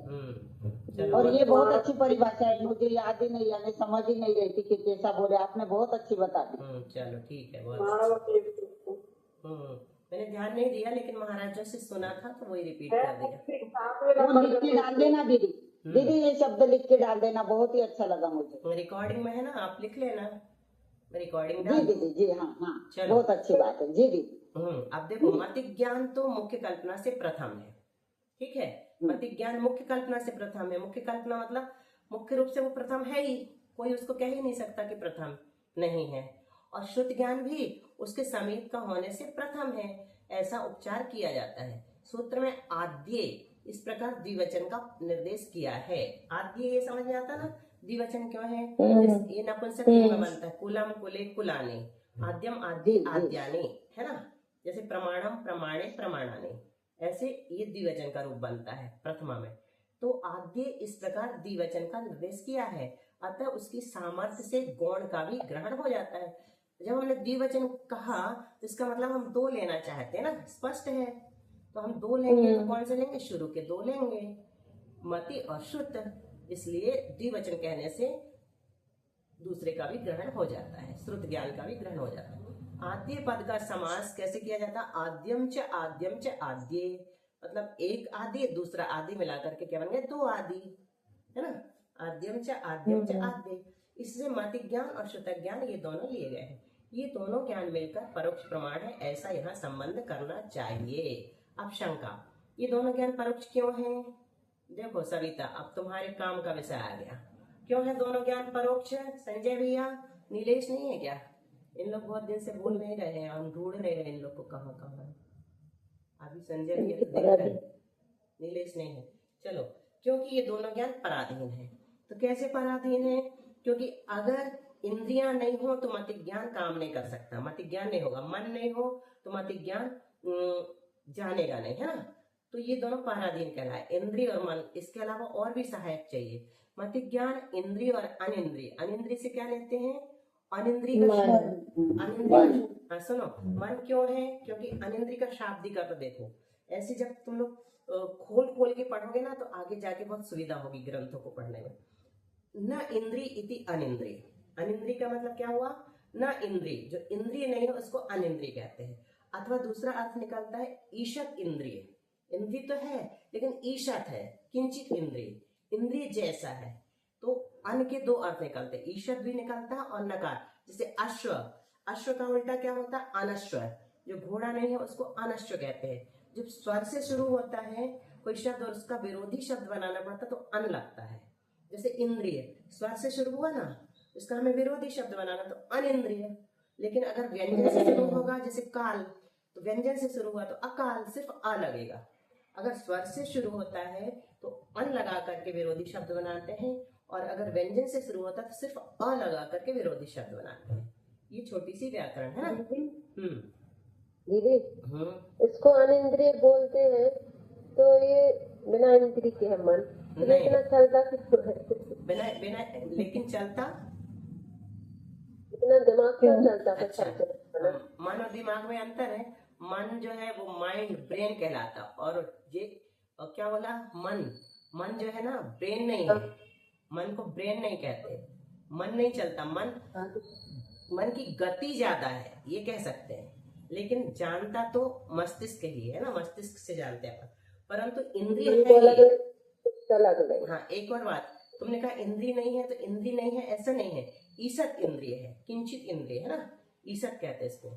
चलो, और ये बहुत अच्छी परिभाषा है, मुझे याद ही नहीं, यानी समझ ही नहीं रही थी कि कैसा बोले, आपने बहुत अच्छी बता दी। चलो ठीक है, बहुत अच्छा। मैंने ध्यान नहीं दिया, लेकिन महाराजों से सुना था तो वही रिपीट कर दिया। वो लिख के डाल देना दीदी, दीदी ये शब्द लिख के डाल देना, बहुत ही अच्छा लगा मुझे। रिकॉर्डिंग में है ना, आप लिख लेना रिकॉर्डिंग जी डाल। दीदी, जी हाँ हाँ, चलो। बहुत अच्छी बात है जी दीदी। अब देखो, मति ज्ञान तो मुख्य कल्पना से प्रथम है, ठीक है। मति ज्ञान मुख्य कल्पना से प्रथम है। मुख्य कल्पना मतलब मुख्य रूप से वो प्रथम है ही, कोई उसको कह ही नहीं सकता कि प्रथम नहीं है। और श्रुत ज्ञान भी उसके समीप का होने से प्रथम है, ऐसा उपचार किया जाता है। सूत्र में आद्य इस प्रकार द्विवचन का निर्देश किया है। आद्य ये समझ में आता ना, द्विवचन क्यों है? ये नपुंसक लिंग में बनता है, कुलम कुले कुलाने, आद्यम आद्य आद्याने, है ना। जैसे प्रमाणम प्रमाणे प्रमाणाने, ऐसे ये द्विवचन का रूप बनता है प्रथमा में। तो आद्य इस प्रकार द्विवचन का निर्देश किया है, अतः उसकी सामर्थ्य से गौण का भी ग्रहण हो जाता है। जब हमने द्विवचन कहा तो इसका मतलब हम दो लेना चाहते हैं ना, स्पष्ट है। तो हम दो लेंगे तो कौन से लेंगे? शुरू के दो लेंगे, मति और श्रुत। इसलिए द्विवचन कहने से दूसरे का भी ग्रहण हो जाता है, श्रुत ज्ञान का भी ग्रहण हो जाता है। आद्य पद का समास कैसे किया जाता है? आद्यम च आद्ये, मतलब एक आदि दूसरा आदि मिलाकर के क्या बन गए? दो आदि, है ना। आद्यम च आद्ये। इससे मति ज्ञान और श्रुत ज्ञान ये दोनों लिए गए हैं। ये दोनों ज्ञान मिलकर परोक्ष प्रमाण है, ऐसा यहाँ संबंध करना चाहिए। अब शंका, ये दोनों ज्ञान परोक्ष क्यों हैं? देखो सविता, अब तुम्हारे काम का विषय आ गया। क्यों है दोनों ज्ञान परोक्ष? संजय भैया, नीलेश नहीं है क्या? इन लोग बहुत दिन से बोल नहीं रहे हैं, हम ढूंढ रहे हैं इन लोग को कहाँ कहाँ है। अभी संजय भैया तो देख रहे हैं, नीलेश नहीं है। चलो, क्योंकि ये दोनों ज्ञान पराधीन है। तो कैसे पराधीन है? क्योंकि अगर इंद्रियां नहीं हो तो मति ज्ञान काम नहीं कर सकता, मति ज्ञान नहीं होगा। मन नहीं हो तो मति ज्ञान जानेगा नहीं, है ना। तो ये दोनों पराधीन कहलाए, इंद्रिय और मन। इसके अलावा और भी सहायक चाहिए। मति ज्ञान इंद्रिय और अनिंद्रिय। अनिंद्रिय से क्या लेते हैं? अनिंद्रिय का अनिंद्रिय। सुनो, मन क्यों है? क्योंकि अनिंद्रिय का शाब्दिक अर्थ देखो, ऐसे जब तुम लोग खोल खोल के पढ़ोगे ना तो आगे जाके बहुत सुविधा होगी ग्रंथों को पढ़ने में। न इंद्रिय इति अनिंद्रिय। अनिंद्रिय का मतलब क्या हुआ? न इंद्रिय, जो इंद्रिय नहीं है उसको अनिंद्रिय कहते हैं। अथवा दूसरा अर्थ निकलता है ईशत इंद्रिय। इंद्रिय तो है लेकिन ईशत है, किंचित इंद्रिय, इंद्रिय जैसा है। तो अन के दो अर्थ निकलते हैं, ईशत भी निकलता है और नकार। जैसे अश्व, अश्व का उल्टा क्या होता है? अनश्व। जो घोड़ा नहीं है उसको अनश्व कहते हैं। जब स्वर से शुरू होता है कोई शब्द और उसका विरोधी शब्द बनाना पड़ता तो अन लगता है। जैसे इंद्रिय स्वर से शुरू हुआ ना, इसका हमें विरोधी शब्द बनाना तो अनिंद्रिय। लेकिन अगर व्यंजन से शुरू होगा जैसे काल, तो व्यंजन से शुरू हुआ तो अकाल, सिर्फ अ लगेगा। अगर स्वर से शुरू होता है तो अन लगा करके विरोधी शब्द बनाते हैं, और अगर व्यंजन से शुरू होता है तो सिर्फ अ लगा करके विरोधी शब्द बनाते हैं। ये छोटी सी व्याकरण है ना। दीदी हम्म इसको अनिंद्रिय बोलते हैं, तो ये बिना इंद्रिय के है मन, तो नहीं। इतना चलता क्यों है? बिना बिना लेकिन चलता, इतना दिमाग क्यों चलता है? अच्छा, मन और दिमाग में अंतर है। मन जो है वो माइंड, ब्रेन कहलाता, और ये और क्या बोला? मन, मन जो है ना ब्रेन नहीं है। मन को ब्रेन नहीं कहते, मन नहीं चलता। मन की गति ज्यादा है ये कह सकते हैं, लेकिन जानता तो मस्तिष्क ही है ना, मस्तिष्क से जानते हैं अपन। परंतु इंद्रिय है ये। हाँ, एक और बात, तुमने कहा इंद्रिय नहीं है, तो इंद्रिय नहीं है ऐसा नहीं है, ईसत इंद्रिय है, किंचित इंद्रिय है ना, ईसत कहते हैं इसको,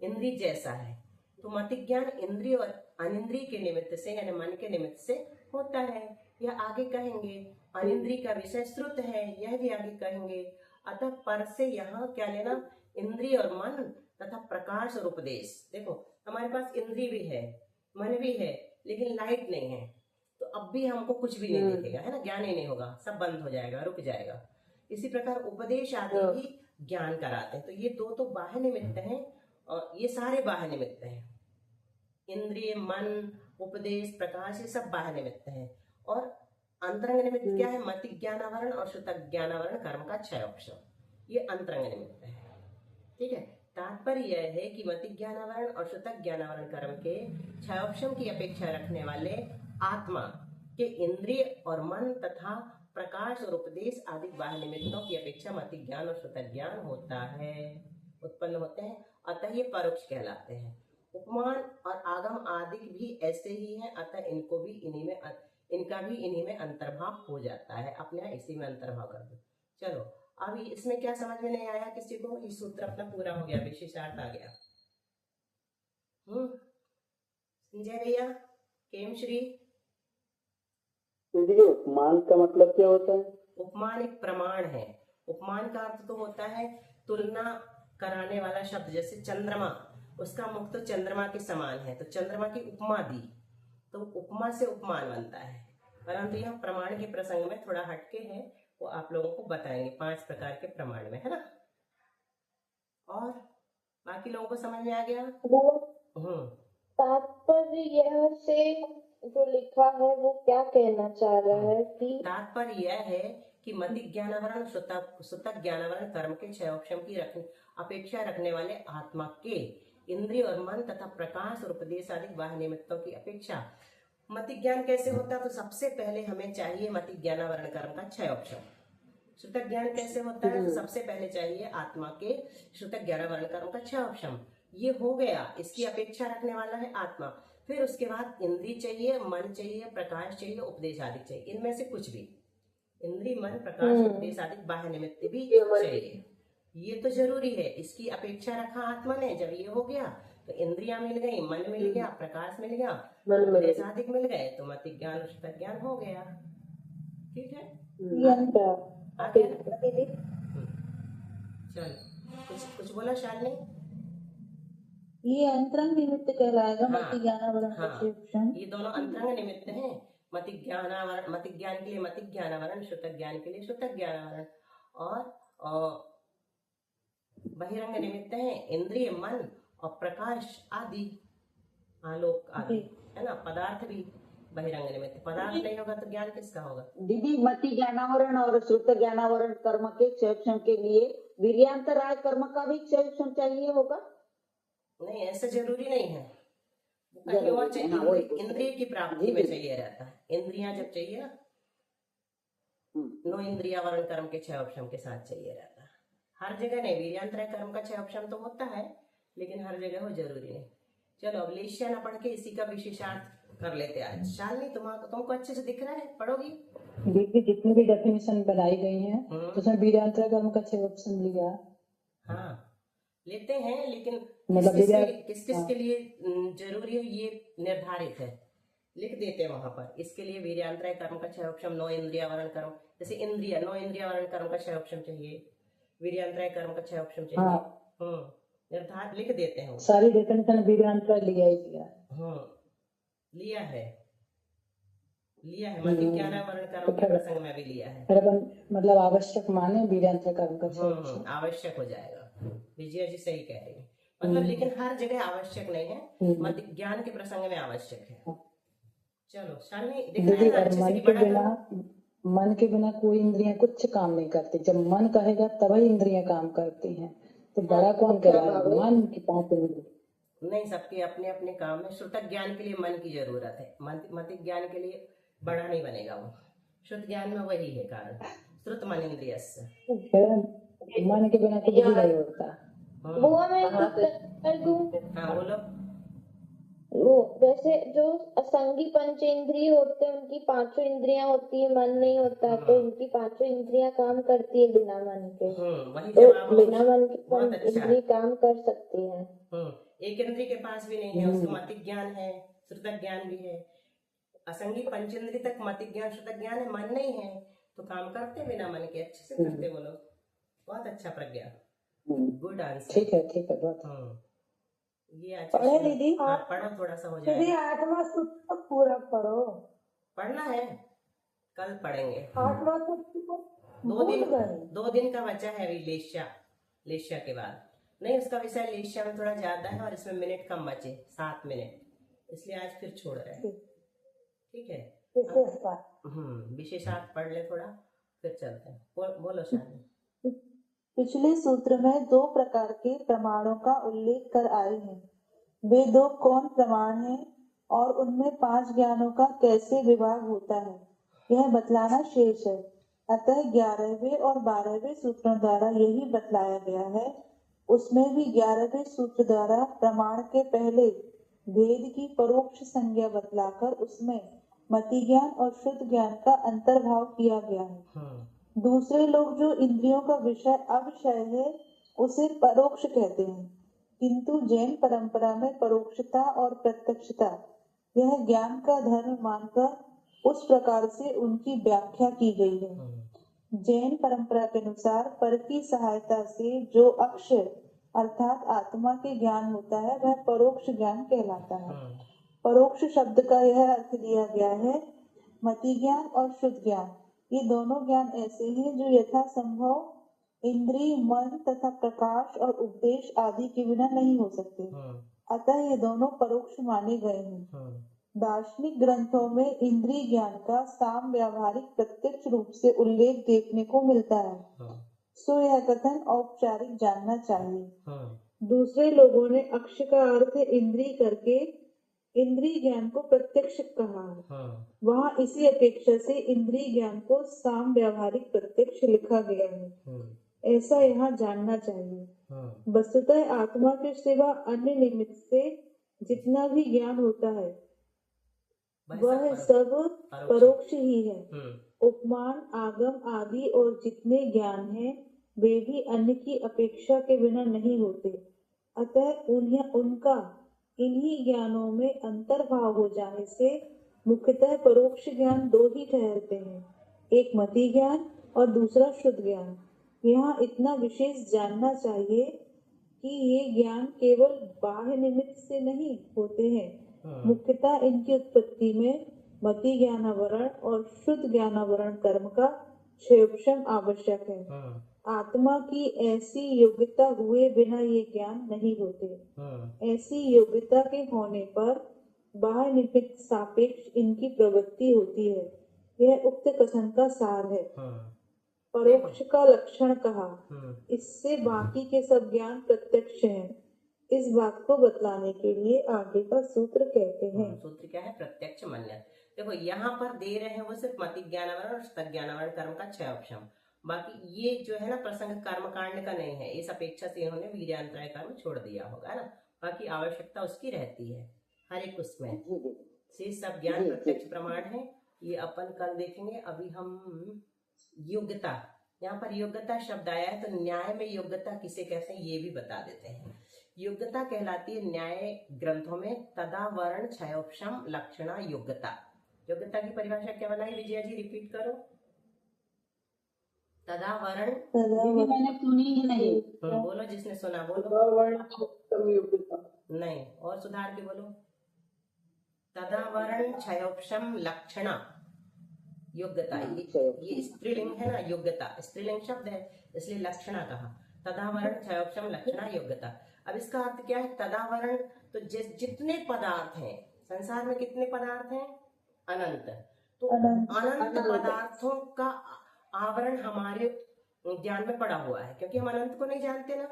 इंद्रिय जैसा है। तो मति ज्ञान इंद्रिय और अनिंद्रिय के निमित्त से यानी मन के निमित्त से होता है। यह आगे कहेंगे। अनिंद्रिय का विषय श्रुत है, यह भी आगे कहेंगे। अतः पर से यहाँ क्या लेना? इंद्रिय और मन तथा प्रकाश और उपदेश। देखो हमारे पास इंद्रिय भी है, मन भी है, लेकिन लाइट नहीं है, तो अब भी हमको कुछ भी नहीं दिखेगा, है ना, ज्ञान ही नहीं होगा, सब बंद हो जाएगा, रुक जाएगा। इसी प्रकार उपदेश आदि भी ज्ञान कराते हैं। तो ये दो तो बाह्य निमित्त हैं, और ये सारे बाह्य निमित्त हैं। इंद्रिय, मन, उपदेश, प्रकाश, ये सब बाह्य निमित्त हैं। और अंतरंग निमित्त क्या है? मति ज्ञानावरण और श्रुत ज्ञानावरण कर्म का क्षयोक्षम, ये अंतरंग निमित्त है। ठीक है, तात्पर्य यह है कि मति ज्ञानावरण और श्रुत ज्ञानावरण कर्म के क्षयोक्षम की अपेक्षा रखने वाले आत्मा के इंद्रिय और मन तथा प्रकाश और उपदेश आदि बाह्य निमित्तों की अपेक्षा मति ज्ञान और श्रुत ज्ञान होता है, उत्पन्न होते हैं। अतः ये परोक्ष कहलाते हैं। उपमान और आगम आदि भी ऐसे ही हैं, अतः इनको भी इनका भी इन्हीं में अंतर्भाव हो जाता है। अपने यहाँ इसी में अंतर्भाव कर दो। चलो अभी इसमें क्या समझ में नहीं आया किसी को? ये सूत्र अपना पूरा हो गया, विशेषार्थ आ गया। संजय भैया, केम श्री। उपमान का मतलब क्या होता है? उपमान एक प्रमाण है। उपमान का अर्थ तो होता है तुलना कराने वाला शब्द। जैसे चंद्रमा, उसका मुख तो चंद्रमा के समान है, तो चंद्रमा की उपमा दी, तो उपमा से उपमान बनता है। परंतु यह प्रमाण के प्रसंग में थोड़ा हटके है, वो आप लोगों को बताएंगे 5 प्रकार के प्रमाण में, है ना। और बाकी लोगों को समझ में आ गया? तात्पर्य यह से जो लिखा है वो क्या कहना चाह रहा है कि तात्पर्य यह है कि मति ज्ञानावरण श्रुत ज्ञानावरण कर्म के क्षयोक्षम की अपेक्षा रखने वाले आत्मा के इंद्रिय और मन तथा प्रकाश और उपदेश आदि बाह्य निमित्तों की अपेक्षा मति ज्ञान कैसे होता है? तो सबसे पहले हमें चाहिए मति ज्ञानावरण कर्म का क्षयोक्षम। श्रुत ज्ञान कैसे होता है? तो सबसे पहले चाहिए आत्मा के श्रुत ज्ञानावरण कर्म का क्षयोक्षम। ये हो गया, इसकी अपेक्षा रखने वाला है आत्मा। फिर उसके बाद इंद्रिय चाहिए, मन चाहिए, प्रकाश चाहिए, उपदेश आदि चाहिए। इनमें से कुछ भी, इंद्रिय, मन, प्रकाश, उपदेश आदि बाह्य निमित्त भी चाहिए, ये तो जरूरी है। इसकी अपेक्षा रखा आत्मा ने। जब ये हो गया तो इंद्रियां मिल गई, मन मिल गया, प्रकाश मिल गया, उपदेश आदि मिल गए, तो मति ज्ञान और श्रुत ज्ञान हो गया। ठीक है, चलो कुछ बोला शालिनी? ये अंतरंग निमित्त कहलाएगा। मति ज्ञानावरण ये दोनों अंतरंग निमित्त हैं। मति ज्ञान के लिए मति ज्ञानावरण, श्रुत ज्ञान के लिए श्रुत ज्ञानावरण, और बहिरंग निमित्त है इंद्रिय, मन और प्रकाश आदि, आलोक आदि, है ना। पदार्थ भी बहिरंग निमित्त। पदार्थ नहीं होगा तो ज्ञान किसका होगा? दीदी, मति ज्ञानावरण और श्रुत ज्ञानावरण कर्म के क्षयोक्षम के लिए वीर्यांतराय कर्म का भी क्षयोक्षम चाहिए होगा? नहीं, ऐसा जरूरी नहीं है, कहीं और चाहिए। इंद्रिय की प्राप्ति में चाहिए रहता है। इंद्रियां जब चाहिए ना, नो इंद्रियावरण कर्म के क्षयोक्षम के साथ चाहिए रहता है। हर जगह नहीं, वीर्यांतराय कर्म का क्षयोक्षम तो होता है, लेकिन हर जगह वो जरूरी नहीं। चलो अब लेशिया ना पढ़ के इसी का विशेषार्थ कर लेते हैं आज। शालिनी तुमको अच्छे से दिख रहा है, पढ़ोगी? देखिए जितनी भी डेफिनेशन बनाई गई हैं तो उसमें वीर्यांतरा कर्म का 6 ऑप्शन लिया। हाँ लेते हैं, लेकिन मतलब किस किस के लिए जरूरी है ये निर्धारित है, लिख देते हैं वहां पर। इसके लिए वीर्यांतराय कर्म का 6 ऑप्शन, 9 इंद्रिया वर्ण कर्म, जैसे 9 इंद्रिया वर्ण कर्म का 6 ऑप्शन चाहिए, वीर्यांतराय कर्म का 6 ऑप्शन चाहिए। हाँ। निर्धारित लिख देते हैं वो। सारी डेफिनेशन वीर्यांतरा लिया ही लिया। लिया है मतिज्ञान वर्ण कर्म के प्रसंग में भी लिया है। मतलब आवश्यक माने वीर्यांतरा कर्म का 6 ऑप्शन आवश्यक हो जाएगा। विजया जी सही कह रही है, मतलब लेकिन हर जगह आवश्यक नहीं है, मतिज्ञान के प्रसंग में आवश्यक है। चलो शालिनी दीदी, और मन के बिना कोई इंद्रियां कुछ काम नहीं करती। जब मन कहेगा तभी इंद्रियां काम करती हैं। तो बड़ा कौन कह रहा है? मन की 5 इंद्रियां नहीं, सबके अपने अपने काम में। श्रुतक ज्ञान के लिए मन की जरूरत है, मतिक ज्ञान के लिए बड़ा नहीं बनेगा वो। शुद्ध ज्ञान में वही है कारण, श्रुत मन इंद्रिय। मन के बिना कुछ भी नहीं होता। वो मैं कर दूं। हाँ बोलो। वो वैसे जो असंगी पंचेंद्रिय होते हैं उनकी 5 इंद्रियां होती है, मन नहीं होता, तो उनकी 5 इंद्रियां काम करती है बिना मन के। तो बिना मन के इंद्रिय काम कर सकती है। एक इंद्रिय के पास भी नहीं है, उसको मतिक ज्ञान है, श्रुतक ज्ञान भी है। असंगी पंचेंद्रिय तक मतिक ज्ञान श्रुतक ज्ञान है, मन नहीं है तो काम करते बिना मन के, अच्छे से करते वो लोग। बहुत अच्छा प्रज्ञा, गुड आंसर। ठीक है बहुत। ये अच्छा पढ़े दीदी? पढ़ो, थोड़ा सा हो जाएगा। दीदी 8वां सूत्र पूरा पढ़ो। पढ़ना है, कल पढ़ेंगे। 8वां सूत्र 2 दिन का बचा है अभी। लेशिया के बाद नहीं, उसका विषय लेशिया में थोड़ा ज्यादा है और इसमें मिनट कम बचे, 7 मिनट, इसलिए आज फिर छोड़ रहे हैं। ठीक है, विशेषार्थ पढ़ ले थोड़ा, फिर चलते हैं। बोलो शालिनी। पिछले सूत्र में 2 प्रकार के प्रमाणों का उल्लेख कर आए हैं। वे 2 कौन प्रमाण हैं और उनमें 5 ज्ञानों का कैसे विभाग होता है, यह बतलाना शेष है। अतः 11वें और 12वें सूत्रों द्वारा यही बतलाया गया है। उसमें भी 11वें सूत्र द्वारा प्रमाण के पहले भेद की परोक्ष संज्ञा बतलाकर उसमें मति ज्ञान और शुद्ध ज्ञान का अंतर्भाव किया गया है। दूसरे लोग जो इंद्रियों का विषय अविषय है उसे परोक्ष कहते हैं, किंतु जैन परंपरा में परोक्षता और प्रत्यक्षता यह ज्ञान का धर्म मानकर उस प्रकार से उनकी व्याख्या की गई है। जैन परंपरा के अनुसार पर की सहायता से जो अक्षर अर्थात आत्मा के ज्ञान होता है वह परोक्ष ज्ञान कहलाता है। परोक्ष शब्द का यह अर्थ दिया गया है मति ज्ञान और शुद्ध ज्ञान, ये दोनों ज्ञान ऐसे हैं जो यथा संभव इंद्रिय, मन तथा प्रकाश और उपदेश आदि के बिना नहीं हो सकते। अतः ये दोनों परोक्ष माने गए हैं। दार्शनिक ग्रंथों में इंद्रिय ज्ञान का साम व्यावहारिक प्रत्यक्ष रूप से उल्लेख देखने को मिलता है, सो यह कथन औपचारिक जानना चाहिए। दूसरे लोगों ने अक्ष का अर्थ इंद्रिय करके इंद्रिय ज्ञान को प्रत्यक्ष कहा है। वहाँ इसी अपेक्षा से इंद्रिय ज्ञान को साम व्यावहारिक प्रत्यक्ष लिखा गया है, ऐसा यहाँ जानना चाहिए। वस्तुतः आत्मा के सिवा अन्य निमित्त से जितना भी ज्ञान होता है वह सब परोक्ष ही है। उपमान, आगम आदि और जितने ज्ञान हैं वे भी अन्य की अपेक्षा के बिना नहीं होते। अतः उनका इन्हीं ज्ञानों में अंतर्भाव हो जाने से मुख्यतः परोक्ष ज्ञान 2 ही ठहरते हैं, एक मति ज्ञान और दूसरा शुद्ध ज्ञान। यहाँ इतना विशेष जानना चाहिए कि ये ज्ञान केवल बाह्य निमित्त से नहीं होते हैं। मुख्यतः इनकी उत्पत्ति में मति ज्ञानावरण और शुद्ध ज्ञानावरण कर्म का 6 आवश्यक है। आत्मा की ऐसी योग्यता हुए बिना ये ज्ञान नहीं होते। ऐसी योग्यता के होने पर बाह्य निमित्त सापेक्ष इनकी प्रवृत्ति होती है। यह उक्त कथन का सार है। परोक्ष का लक्षण कहा, इससे बाकी के सब ज्ञान प्रत्यक्ष हैं। इस बात को बतलाने के लिए आगे का सूत्र कहते हैं। सूत्र क्या है? प्रत्यक्ष मन्य। देखो यहाँ पर दे रहे हैं वो सिर्फ मति ज्ञानावरण और शुद्ध ज्ञानावरण कर्म का 6 ऑप्शन, बाकी ये जो है ना प्रसंग कर्म कांड का नहीं है। इस अपेक्षा से इन्होंने वीर्यांतराय कर्म छोड़ दिया होगा ना, बाकी आवश्यकता उसकी रहती है हर एक उसमें। जी दीदी। शेष सब ज्ञान जी, प्रत्यक्ष जी। प्रमाण है। ये अपन कल देखेंगे। अभी हम योग्यता, यहाँ पर योग्यता शब्द आया है तो न्याय में योग्यता किसे कहते हैं ये भी बता देते हैं। योग्यता कहलाती है न्याय ग्रंथों में तदावरण क्षयोपशम लक्षणा योग्यता। योग्यता की परिभाषा क्या बनाई विजया जी, रिपीट करो। तदावरण, दीदी मैंने सुनी ही नहीं। बोलो जिसने सुना बोलो। नहीं, और सुधार के बोलो। तदावरण क्षयोपशम लक्षणा योग्यता। ये स्त्रीलिंग है ना, योग्यता स्त्रीलिंग शब्द है इसलिए लक्षणा कहा। तदावरण क्षयोपशम लक्षणा योग्यता। अब इसका अर्थ क्या है? तदावरण तो जितने पदार्थ हैं संसार में, कितने पदार्थ हैं? अनंत। तो अनंत पदार्थों का आवरण हमारे ज्ञान में पड़ा हुआ है, क्योंकि हम अनंत को नहीं जानते ना।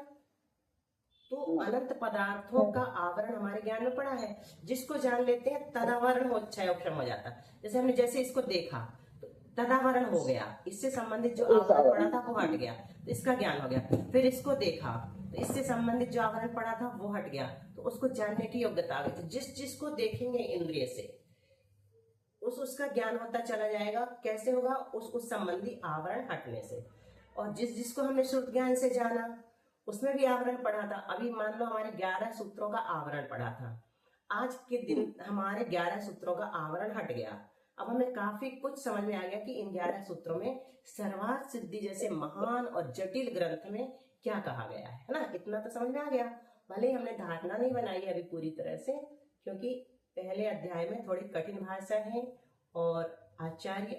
तो अनंत पदार्थों का आवरण हमारे ज्ञान में पड़ा है। जिसको जान लेते हैं तदावरण हो क्षयोपशम हो जाता। जैसे हमने जैसे इसको देखा तो तदावरण हो गया, इससे संबंधित जो आवरण पड़ा था वो हट गया, तो इसका ज्ञान हो गया। फिर इसको देखा तो इससे संबंधित जो आवरण पड़ा था वो हट गया, तो उसको जानने की योग्यता आ गई। तो जिसको देखेंगे इंद्रिय से उसका ज्ञान होता चला जाएगा। कैसे होगा? उस संबंधी आवरण हटने से। और जिसको हमने श्रुत ज्ञान से जाना उसमें भी आवरण पड़ा था। अभी मान लो हमारे 11 सूत्रों का आवरण पड़ा था, आज के दिन हमारे 11 सूत्रों का आवरण हट गया। अब हमें काफी कुछ समझ में आ गया कि इन 11 सूत्रों में सर्वार्थ सिद्धि जैसे महान और जटिल ग्रंथ में क्या कहा गया है ना। इतना तो समझ में आ गया। भले ही हमने धारणा नहीं बनाई अभी पूरी तरह से, क्योंकि पहले अध्याय में थोड़ी कठिन भाषा है और आचार्य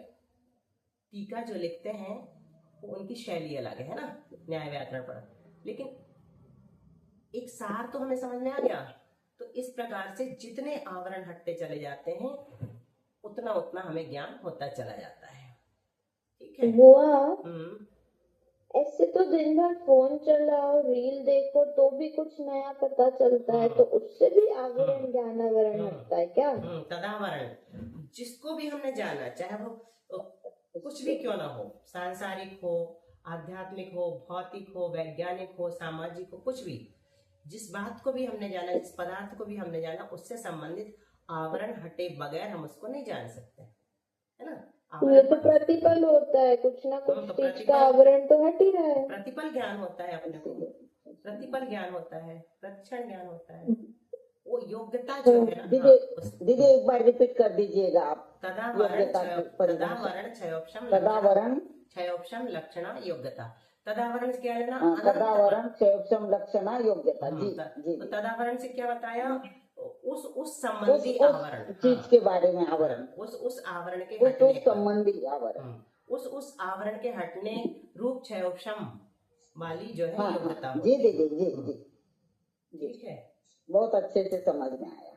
टीका जो लिखते हैं वो उनकी शैली अलग है ना, न्याय व्याकरण पर। लेकिन एक सार तो हमें समझ में आ गया। तो इस प्रकार से जितने आवरण हटते चले जाते हैं उतना उतना हमें ज्ञान होता चला जाता है। ठीक है। ऐसे तो दिन भर फोन चलाओ, रील देखो तो भी कुछ नया पता चलता है, तो उससे भी आवरण ज्ञानावरण हटता है क्या? तदावरण जिसको भी हमने जाना, चाहे वो कुछ भी क्यों ना हो, सांसारिक हो, आध्यात्मिक हो, भौतिक हो, वैज्ञानिक हो, सामाजिक हो, कुछ भी, जिस बात को भी हमने जाना, जिस पदार्थ को भी हमने जाना, उससे संबंधित आवरण हटे बगैर हम उसको नहीं जान सकते, है ना। ये तो प्रतिपल होता है, कुछ ना कुछ चीज का आवरण तो हट ही रहा है। प्रतिपल ज्ञान होता है अपने को, प्रतिपल ज्ञान होता है, प्रत्यक्ष ज्ञान होता है। वो योग्यता जो है ना। दीदी एक बार रिपीट कर दीजिएगा आप। तदावरण क्षयोपशम लक्षणा योग्यता। तदावरण से क्या लेना? तदावरण क्षयोपशम लक्षणा योग्यता। जी जी। तो तदावरण से क्या बताया? उस संबंधी आवरण, चीज के बारे में आवरण, उस आवरण के हटने, उस संबंधी आवरण, उस आवरण के हटने रूप क्षयोपशम वाली जो है योग्यता। जी दीदी जी जी। ठीक है, बहुत अच्छे से समझ में आया।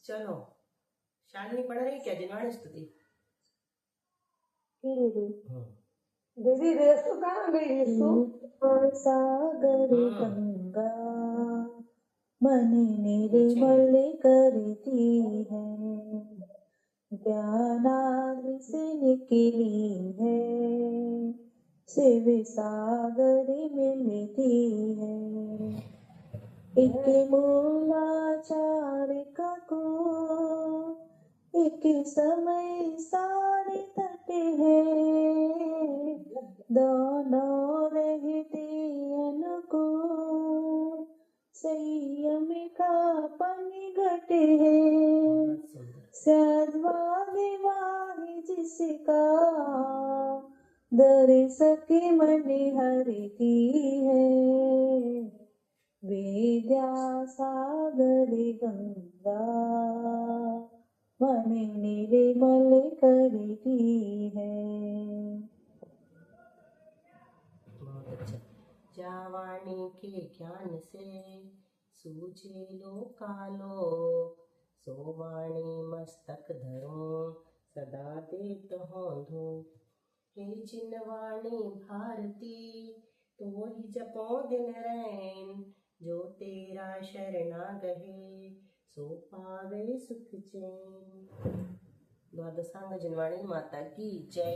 चलो शालिनी पढ़ रही क्या जिनवाणी स्तुति? दीदी रेसु कहाँ गई? रेसु सागर गंगा मन निर्मल करती है, ज्ञानाग्नि से निकली है, शिव सागर मिलती है। एक मूलाचार का को एक समय सारे तट है, दोनों रहते अनुकूल, संयम का पनिघट है। सद्भाग्य वाहि जिसका, दर सके मन हरती है, विद्या सागर गंगा मन निर्मल करती है। बहुत अच्छा। जावाणी के ज्ञान से सूझे लोकालो, सोवाणी मस्तक धरो सदा देत होंधो। हे जिनवाणी भारती तो ही जपो दिन रैन, जो तेरा शरणा गहे सो पावे सुख चैन। द्वादशांग जिनवाणी माता की जय।